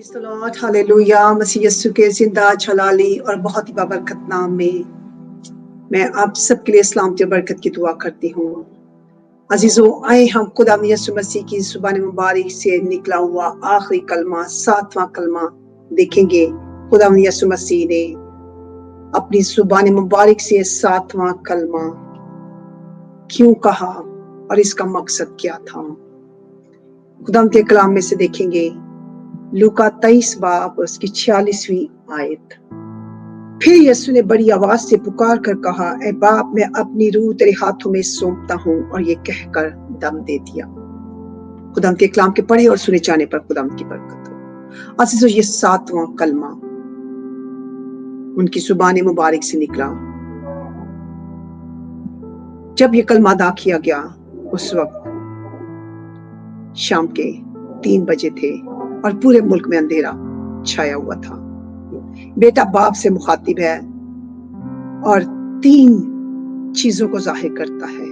Praise the lord, hallelujah. मसीह यीशु के जिंदा जलाली और बहुत ही बाबरकत नाम में मैं आप सबके लिए सलामती और बरकत की दुआ करती हूँ। अजीजों, आए हम खुदा यीशु मसीह की ज़ुबान मुबारक से निकला हुआ आखिरी कलमा, 7वां कलमा देखेंगे। खुदा यीशु मसीह ने अपनी ज़ुबान मुबारक से 7वां कलमा क्यों कहा और इसका मकसद क्या था। खुदा के कलाम में से देखेंगे लूका 23 बाब उसकी 46वीं आयत। फिर यीशु ने बड़ी आवाज से पुकार कर कहा, ऐ बाप, मैं अपनी रूह तेरे हाथों में सौंपता हूँ, और ये कहकर दम दे दिया। खुदा के कलाम के पढ़े और सुने जाने पर खुदा की बरकत हो। अजीजों, ये 7वां कलमा उनकी जुबान मुबारक से निकला। जब ये कलमा अदा किया गया उस वक्त शाम के 3 बजे थे और पूरे मुल्क में अंधेरा छाया हुआ था। बेटा बाप से मुखातिब है और 3 चीजों को जाहिर करता है।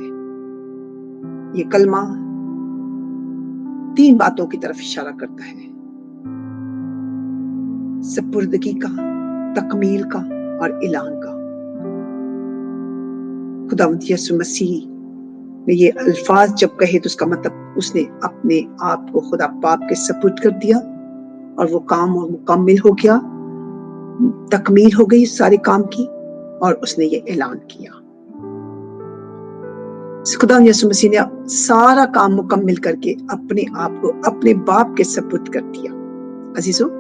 ये कलमा 3 बातों की तरफ इशारा करता है, सपुर्दगी का, तकमील का और ऐलान का। खुदावंद यीशु मसीह ने ये अल्फाज जब कहे तो उसका मतलब उसने अपने आप को खुदा बाप के सपुर्द कर दिया और वो काम और मुकम्मिल हो गया, तकमील हो गई सारे काम की, और उसने ये ऐलान किया। खुदा यीशु मसीह ने सारा काम मुकम्मिल करके अपने आप को अपने बाप के सपुर्द कर दिया। अजीजों,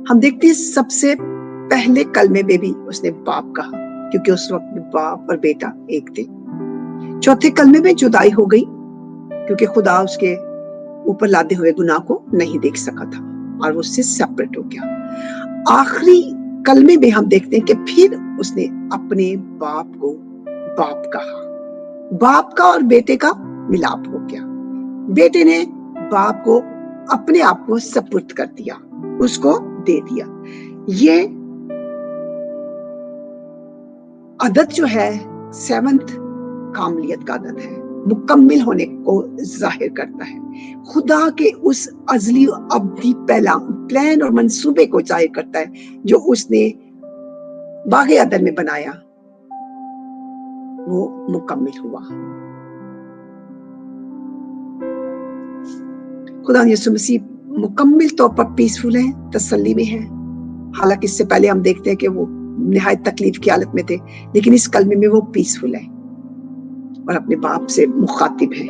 हम देखते हैं सबसे पहले कलमे में भी उसने बाप कहा, क्योंकि उस वक्त बाप और बेटा एक थे। चौथे कलमे में जुदाई हो गई, क्योंकि खुदा उसके ऊपर लादे हुए गुनाह को नहीं देख सका था और वो उससे सेपरेट हो गया। आखिरी कलमे में हम देखते हैं कि फिर उसने अपने बाप को बाप कहा। बाप का और बेटे का मिलाप हो गया। बेटे ने बाप को अपने आप को सपुर्द कर दिया, उसको दे दिया। ये आदत जो है 7th कामलियत का आदत है, मुकम्मिल होने को जाहिर करता है। खुदा के उस अजली अब्दी प्लान और मंसूबे को जाहिर करता है जो उसने बागे अदन में बनाया, वो मुकम्मिल हुआ। खुदा यीशु मसीह मुकम्मिल तौर पर पीसफुल है, तसल्ली में है। हालांकि इससे पहले हम देखते हैं कि वो निहायत तकलीफ की हालत में थे, लेकिन इस कलमे में वो पीसफुल है और अपने बाप से मुखातिब है।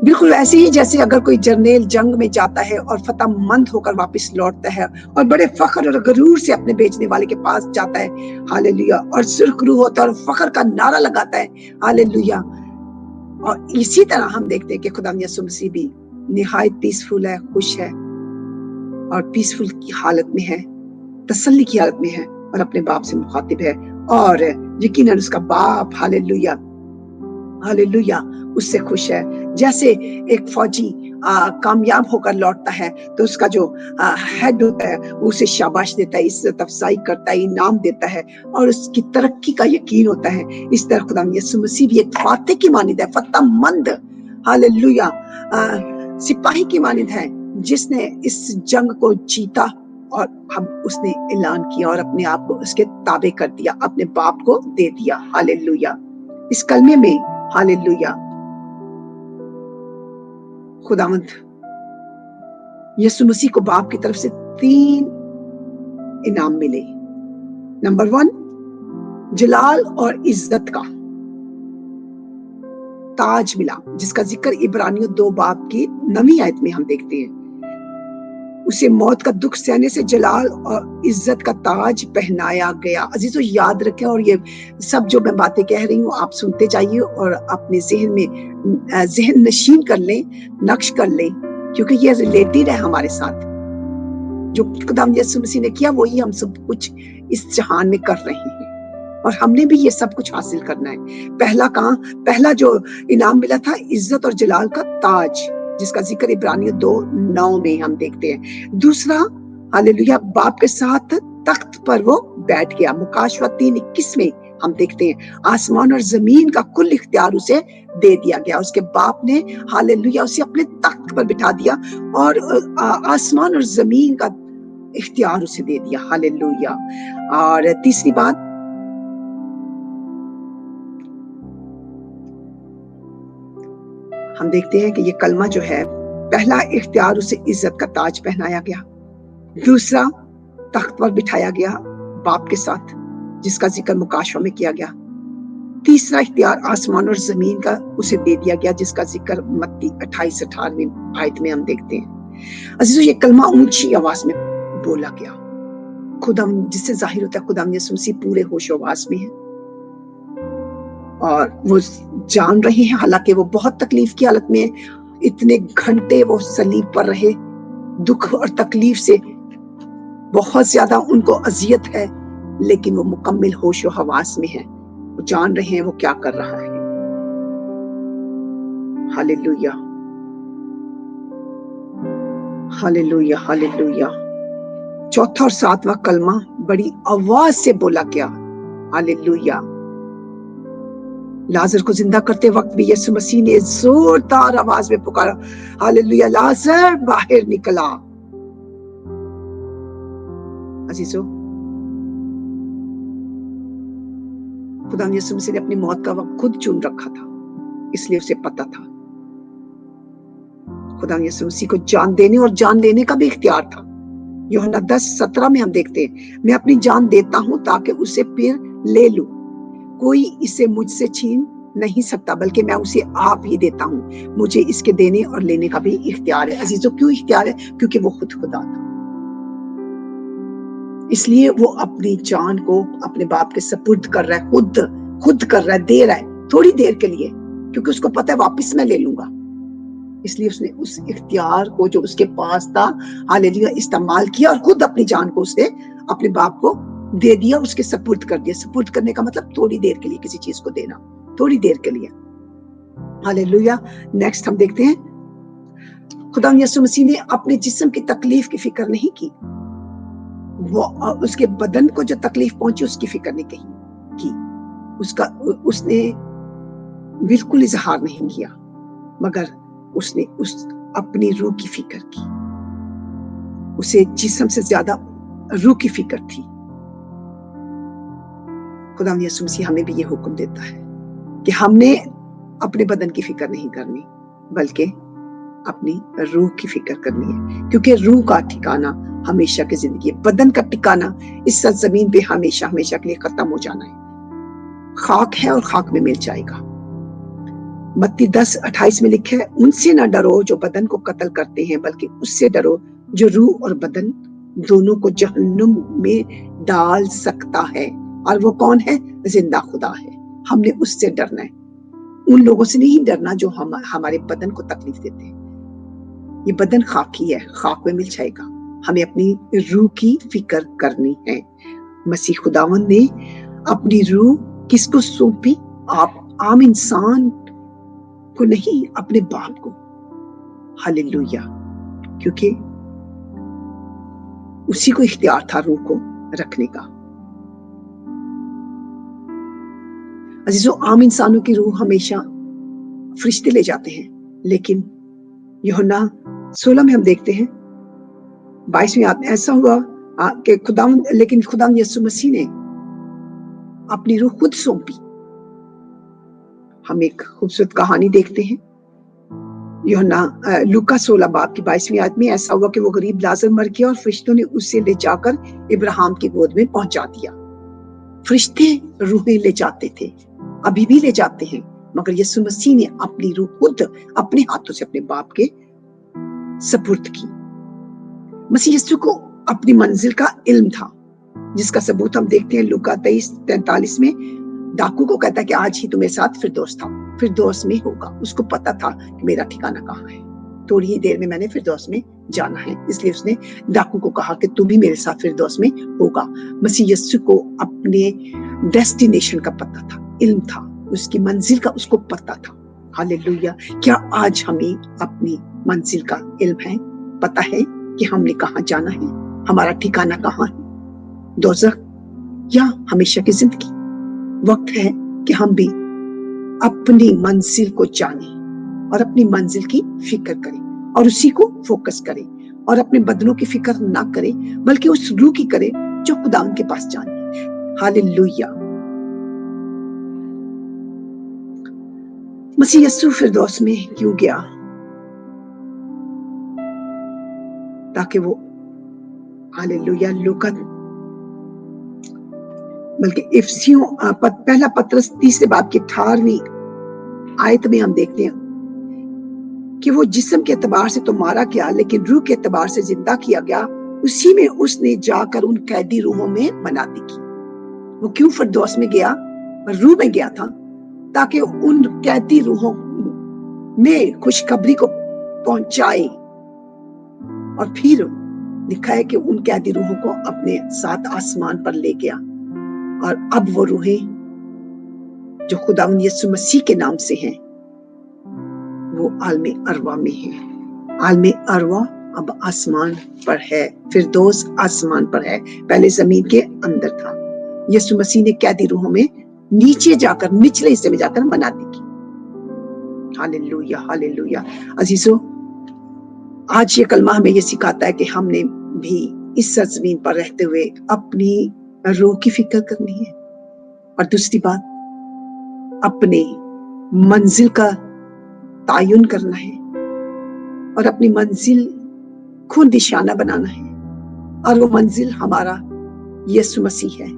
बिल्कुल ऐसे ही जैसे अगर कोई जर्नेल जंग में जाता है और फतहमंद होकर वापस लौटता है और बड़े फख्र और गरूर से अपने बेचने वाले के पास जाता है, हालेलुया, और सुर्खरू होता है और फख्र का नारा लगाता है, हालेलुया। और इसी तरह हम देखते हैं कि खुदा यीशु मसीह भी निहायत पीसफुल है, खुश है और पीसफुल की हालत में है, तसल्ली की हालत में है और अपने बाप से मुखातिब है। और यकीनन उसका बाप, हालेलुया हालेलुया, उससे खुश है। जैसे एक फौजी कामयाब होकर लौटता है तो उसका जो हेड होता है वो उसे शाबाश देता है, इज्जत अफजाई करता है, इनाम देता है और उसकी तरक्की का यकीन होता है। इस तरह खुदा यीशु मसीह भी एक फातेह की मानिंद है, फतहमंद, हालेलुया, सिपाही की मानिंद है, जिसने इस जंग को जीता और हम उसने ऐलान किया और अपने आप को उसके ताबे कर दिया, अपने बाप को दे दिया। हालेलुया। इस कलमे में, हालेलुया, खुदावंद यीशु मसीह को बाप की तरफ से 3 इनाम मिले। नंबर 1, जलाल और इज्जत का ताज मिला, जिसका जिक्र इब्रानियों 2 बाब की 9वीं आयत में हम देखते हैं। उसे मौत का दुख सहने से जलाल और इज्जत का ताज पहनाया गया। अजीजों, याद रखें, और ये सब जो मैं बातें कह रही हूँ आप सुनते जाइए और अपने जहन में जहन नशीन कर लें, नक्श कर लें, क्योंकि ये रिलेटेड है हमारे साथ। जो खुदा यीशु मसीह ने किया वही हम सब कुछ इस जहान में कर रहे हैं और हमने भी ये सब कुछ हासिल करना है। पहला जो इनाम मिला था इज्जत और जलाल का ताज, जिसका जिक्र इब्रानियों 2:9 में हम देखते हैं। दूसरा, हालेलुया, बाप के साथ तख्त पर वो बैठ गया। मुकाशवा 3:21 में हम देखते हैं आसमान और जमीन का कुल इख्तियार उसे दे दिया गया। उसके बाप ने हालेलुया उसे अपने तख्त पर बिठा दिया और आसमान और जमीन का इख्तियार उसे दे दिया। हालेलुया। और तीसरी बात, हम देखते हैं कि ये कलमा जो है, पहला इख्तियार उसे इज्जत का ताज पहनाया गया, दूसरा तख्त पर बिठाया गया बाप के साथ जिसका जिक्र मुकाशवा में किया गया, तीसरा इख्तियार आसमान और जमीन का उसे दे दिया गया जिसका जिक्र मत्ती 28-18 आयत में हम देखते हैं। अजीजों, ये कलमा ऊंची आवाज में बोला गया। खुदाम, जिससे जाहिर होता है खुदाम यीशु मसीह पूरे होश आवाज में है और वो जान रहे हैं, हालांकि वो बहुत तकलीफ की हालत में, इतने घंटे वो सलीब पर रहे, दुख और तकलीफ से बहुत ज्यादा उनको अजियत है, लेकिन वो मुकम्मिल होश और हवास में है। वो जान रहे हैं वो क्या कर रहा है। Hallelujah, hallelujah, hallelujah. चौथा और सातवां कलमा बड़ी आवाज से बोला गया। हालेलुया। लाजर को जिंदा करते वक्त भी यीशु मसीह ने जोरदार आवाज में पुकारा, हालेलुया, लाजर बाहर निकला। अजीजों, खुदा यीशु मसीह ने अपनी मौत का वक्त खुद चुन रखा था, इसलिए उसे पता था। खुदा यीशु मसीह को जान देने और जान लेने का भी इख्तियार था। यूहन्ना 10:17 में हम देखते हैं, मैं अपनी जान देता हूं ताकि उसे फिर ले लूं। कोई इसे मुझसे छीन नहीं सकता, बल्कि मैं उसे आप ही देता हूं। मुझे इसके देने और लेने का भी इख्तियार है। अजीजों, क्यों इख्तियार है? क्योंकि वो खुद खुदा था, इसलिए वो अपनी जान को अपने बाप के सपुर्द कर रहा है, खुद कर रहा है, दे रहा है, थोड़ी देर के लिए, क्योंकि उसको पता है वापस मैं ले लूंगा। इसलिए उसने उस इख्तियार को जो उसके पास था, हालेलुया, इस्तेमाल किया और खुद अपनी जान को उसने अपने बाप को दे दिया, उसके सपुर्द कर दिया। सपुर्द करने का मतलब थोड़ी देर के लिए किसी चीज को देना, थोड़ी देर के लिए। हालेलुया। नेक्स्ट हम देखते हैं, खुदा यीशु मसीह ने अपने जिस्म की तकलीफ की फिक्र नहीं की। वो उसके बदन को जो तकलीफ पहुंची उसकी फिक्र नहीं की, उसने बिल्कुल इजहार नहीं किया, मगर उसने अपनी रूह की फिक्र की। उसे जिस्म से ज्यादा रूह की फिक्र थी। खुदा यीशु मसीह हमें भी ये हुक्म देता है कि हमने अपने बदन की फिक्र नहीं करनी, बल्कि अपनी रूह की फिक्र करनी है, क्योंकि रूह का ठिकाना हमेशा की जिंदगी है। बदन का ठिकाना इस जमीन पे हमेशा के लिए खत्म हो जाना है। खाक है और खाक में मिल जाएगा। मत्ती 10:28 में लिखा है, उनसे ना डरो जो बदन को कत्ल करते हैं, बल्कि उससे डरो जो रूह और बदन दोनों को जहन्नुम में डाल सकता है। और वो कौन है? जिंदा खुदा है। हमने उससे डरना है, उन लोगों से नहीं डरना जो हमारे बदन को तकलीफ देते हैं। ये बदन खाकी है, खाक में मिल जाएगा। हमें अपनी रूह की फिक्र करनी है। मसीह खुदावन ने अपनी रूह किसको सौंपी? आप आम इंसान को नहीं, अपने बाप को। हालेलुया। क्योंकि उसी को इख्तियार था रूह को रखने का। अजीजों, आम इंसानों की रूह हमेशा फरिश्ते ले जाते हैं, लेकिन यूहन्ना 16 में हम देखते हैं 22वें आयत में ऐसा हुआ कि खुदा यीशु मसीह ने अपनी रूह खुद सौंपी। हम एक खूबसूरत कहानी देखते हैं यूहन्ना लूका 16 बाब की 22वीं आयत में। ऐसा हुआ कि वो गरीब लाजर मर गया और फरिश्तों ने उसे ले जाकर इब्राहिम की गोद में पहुंचा दिया। फरिश्ते रूहें ले जाते थे, अभी भी ले जाते हैं, मगर यीशु मसीह ने अपनी रूह खुद अपने हाथों से अपने बाप के सपुर्द की। मसीह यीशु को अपनी मंजिल का इल्म था, जिसका सबूत हम देखते हैं लूका 23:43 में। डाकू को कहता है कि आज ही तुम्हें साथ फिरदौस था, फिरदौस में होगा। उसको पता था कि मेरा ठिकाना कहाँ है, थोड़ी ही देर में मैंने फिरदौस में जाना है, इसलिए उसने डाकू को कहा कि तू भी मेरे साथ फिरदौस में होगा। मसीह यीशु को अपने डेस्टिनेशन का पता था, इल्म था, उसकी मंजिल का उसको पता था। हालेलुया। क्या आज हमें अपनी मंजिल का इल्म है? पता है कि हमने कहाँ जाना है, हमारा ठिकाना कहाँ है? दोज़ख या हमेशा की जिंदगी? वक्त है कि हम भी अपनी मंजिल को जाने और अपनी मंजिल की फिक्र करें और उसी को फोकस करें और अपने बदनों की फिक्र ना करें, बल्कि उस रूह की करें जो खुदा के पास जानी है। हालेलुया। मसीह यीशु फिरदौस में क्यों गया? ताकि वो हालेलुया लूका बल्कि इफिसियों पहला पत्रस 3 बाब की 18वीं आयत में हम देखते हैं कि वो जिस्म के एतबार से तो मारा गया, लेकिन रूह के एतबार से जिंदा किया गया। उसी में उसने जाकर उन कैदी रूहों में मनाती की। वो क्यों फिरदौस में गया? रूह में गया था ताकि उन कैदी रूहों में खुशखबरी को पहुंचाए। और फिर लिखा है कि उन कैदी रूहों को अपने साथ आसमान पर ले गया। और अब वो रूहें जो खुदावंद यीशु मसीह के नाम से हैं, वो आलमे अरवा में है। आलमे अरवा अब आसमान पर है, फिरदौस आसमान पर है, पहले जमीन के अंदर था। यीशु मसीह ने कैदी रूहों में नीचे जाकर, निचले हिस्से में जाकर मनाती की। Hallelujah hallelujah. अजीजों, आज ये कलमा हमें ये सिखाता है कि हमने भी इस सरजमीन पर रहते हुए अपनी रूह की फिक्र करनी है। और दूसरी बात, अपने मंजिल का तायुन करना है और अपनी मंजिल को निशाना बनाना है। और वो मंजिल हमारा यीशु मसीह है,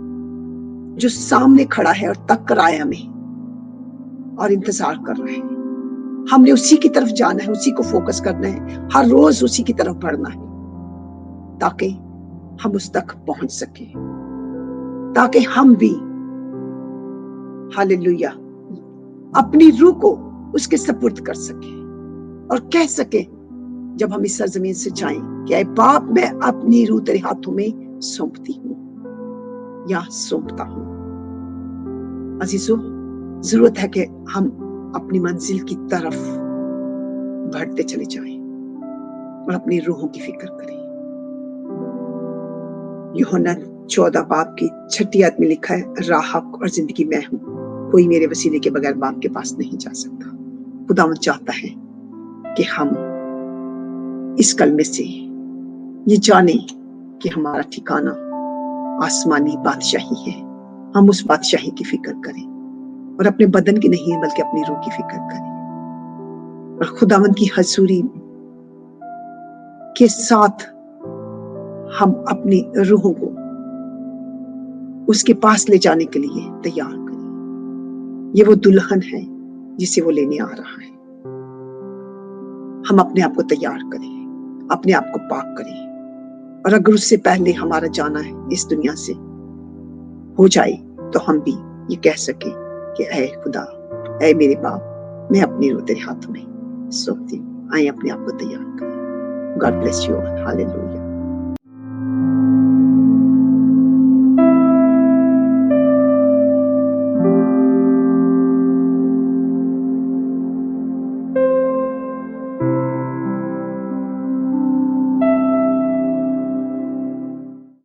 जो सामने खड़ा है और तक रहा है हमें और इंतजार कर रहा है। हमने उसी की तरफ जाना है, उसी को फोकस करना है, हर रोज उसी की तरफ बढ़ना है, ताकि हम उस तक पहुंच सके, ताकि हम भी हालेलुया अपनी रूह को उसके सपुर्द कर सके और कह सके जब हम इस सरजमीन से जाएं कि ऐ बाप, मैं अपनी रूह तेरे हाथों में सौंपती हूँ या सौंपता हूँ। अजीजों, जरूरत है कि हम अपनी मंजिल की तरफ बढ़ते चले जाएं और अपनी रूहों की फिक्र करें। यूहन्ना 14 बाब की 6 आयत में लिखा है, राह और जिंदगी मैं हूं, कोई मेरे वसीले के बगैर बाप के पास नहीं जा सकता। खुदावंद चाहता है कि हम इस कलमे से ये जाने कि हमारा ठिकाना आसमानी बादशाही है। हम उस बादशाही की फिक्र करें और अपने बदन की नहीं बल्कि अपनी रूह की फिक्र करें और खुदावंद की हजूरी के साथ हम अपनी रूहों को उसके पास ले जाने के लिए तैयार करें। ये वो दुल्हन है जिसे वो लेने आ रहा है। हम अपने आप को तैयार करें, अपने आप को पाक करें, और अगर उससे पहले हमारा जाना है इस दुनिया से हो जाए तो हम भी ये कह सके कि ऐ खुदा, ऐ मेरे बाप, मैं अपनी रूह तेरे हाथों में सौंपती हूँ। आए अपने आप को तैयार करें। God bless you. हालेलुया।